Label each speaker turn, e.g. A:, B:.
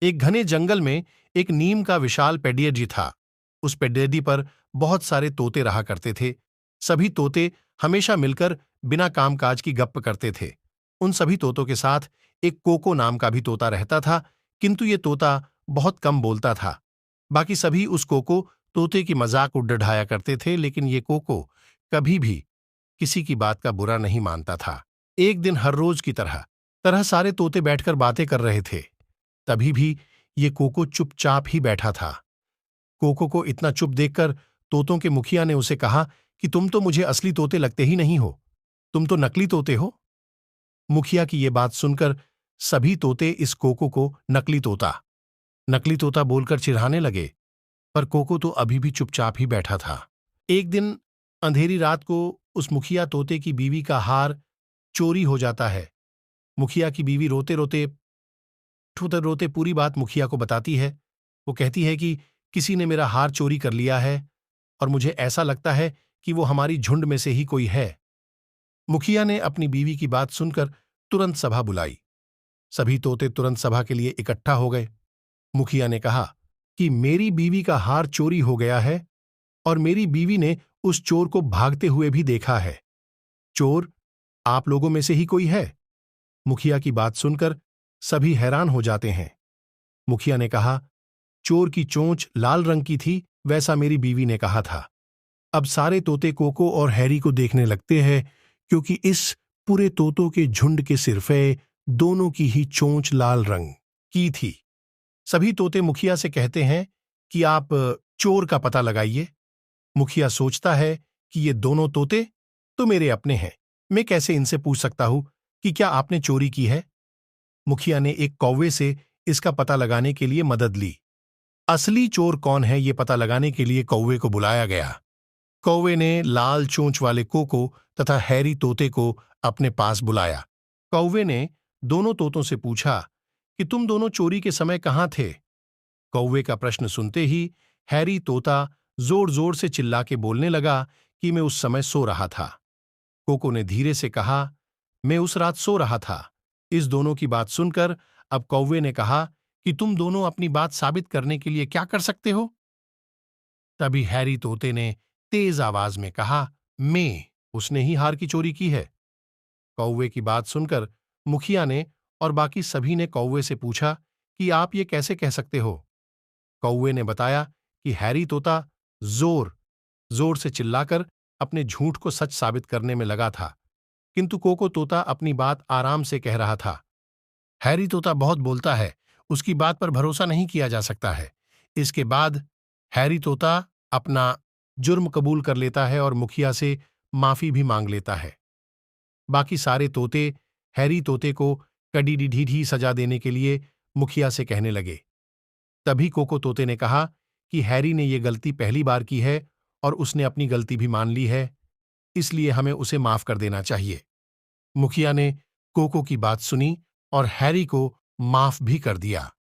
A: एक घने जंगल में एक नीम का विशाल पेड़िया था। उस पेड़िया पर बहुत सारे तोते रहा करते थे। सभी तोते हमेशा मिलकर बिना कामकाज की गप्प करते थे। उन सभी तोतों के साथ एक कोको नाम का भी तोता रहता था, किंतु ये तोता बहुत कम बोलता था। बाकी सभी उस कोको तोते की मजाक उड़ाया करते थे, लेकिन ये कोको कभी भी किसी की बात का बुरा नहीं मानता था। एक दिन हर रोज की तरह तरह सारे तोते बैठकर बातें कर रहे थे। तभी भी ये कोको चुपचाप ही बैठा था। कोको को इतना चुप देखकर तोतों के मुखिया ने उसे कहा कि तुम तो मुझे असली तोते लगते ही नहीं हो, तुम तो नकली तोते हो। मुखिया की ये बात सुनकर सभी तोते इस कोको को नकली तोता बोलकर चिढ़ाने लगे, पर कोको तो अभी भी चुपचाप ही बैठा था। एक दिन अंधेरी रात को उस मुखिया तोते की बीवी का हार चोरी हो जाता है। मुखिया की बीवी रोते रोते ठूठर रोते पूरी बात मुखिया को बताती है। वो कहती है कि किसी ने मेरा हार चोरी कर लिया है और मुझे ऐसा लगता है कि वो हमारी झुंड में से ही कोई है। मुखिया ने अपनी बीवी की बात सुनकर तुरंत सभा बुलाई। सभी तोते तुरंत सभा के लिए इकट्ठा हो गए। मुखिया ने कहा कि मेरी बीवी का हार चोरी हो गया है और मेरी बीवी ने उस चोर को भागते हुए भी देखा है। चोर आप लोगों में से ही कोई है? मुखिया की बात सुनकर सभी हैरान हो जाते हैं। मुखिया ने कहा, चोर की चोंच लाल रंग की थी, वैसा मेरी बीवी ने कहा था। अब सारे तोते कोको और हैरी को देखने लगते हैं, क्योंकि इस पूरे तोतों के झुंड के सिरफे दोनों की ही चोंच लाल रंग की थी। सभी तोते मुखिया से कहते हैं कि आप चोर का पता लगाइए। मुखिया सोचता है कि ये दोनों तोते तो मेरे अपने हैं, मैं कैसे इनसे पूछ सकता हूं कि क्या आपने चोरी की है। मुखिया ने एक कौवे से इसका पता लगाने के लिए मदद ली। असली चोर कौन है ये पता लगाने के लिए कौवे को बुलाया गया। कौवे ने लाल चोंच वाले कोको तथा हैरी तोते को अपने पास बुलाया। कौवे ने दोनों तोतों से पूछा कि तुम दोनों चोरी के समय कहां थे। कौवे का प्रश्न सुनते ही हैरी तोता जोर जोर से चिल्ला के बोलने लगा कि मैं उस समय सो रहा था। कोको ने धीरे से कहा, मैं उस रात सो रहा था। इस दोनों की बात सुनकर अब कौवे ने कहा कि तुम दोनों अपनी बात साबित करने के लिए क्या कर सकते हो। तभी हैरी तोते ने तेज आवाज में कहा, उसने ही हार की चोरी की है। कौवे की बात सुनकर मुखिया ने और बाकी सभी ने कौवे से पूछा कि आप ये कैसे कह सकते हो। कौवे ने बताया कि हैरी तोता जोर जोर से चिल्लाकर अपने झूठ को सच साबित करने में लगा था, किंतु कोको तोता अपनी बात आराम से कह रहा था। हैरी तोता बहुत बोलता है, उसकी बात पर भरोसा नहीं किया जा सकता है। इसके बाद हैरी तोता अपना जुर्म कबूल कर लेता है और मुखिया से माफी भी मांग लेता है। बाकी सारे तोते हैरी तोते को कड़ी ढीढ़ी सजा देने के लिए मुखिया से कहने लगे। तभी कोको तोते ने कहा कि हैरी ने यह गलती पहली बार की है और उसने अपनी गलती भी मान ली है, इसलिए हमें उसे माफ कर देना चाहिए। मुखिया ने कोको की बात सुनी और हैरी को माफ भी कर दिया।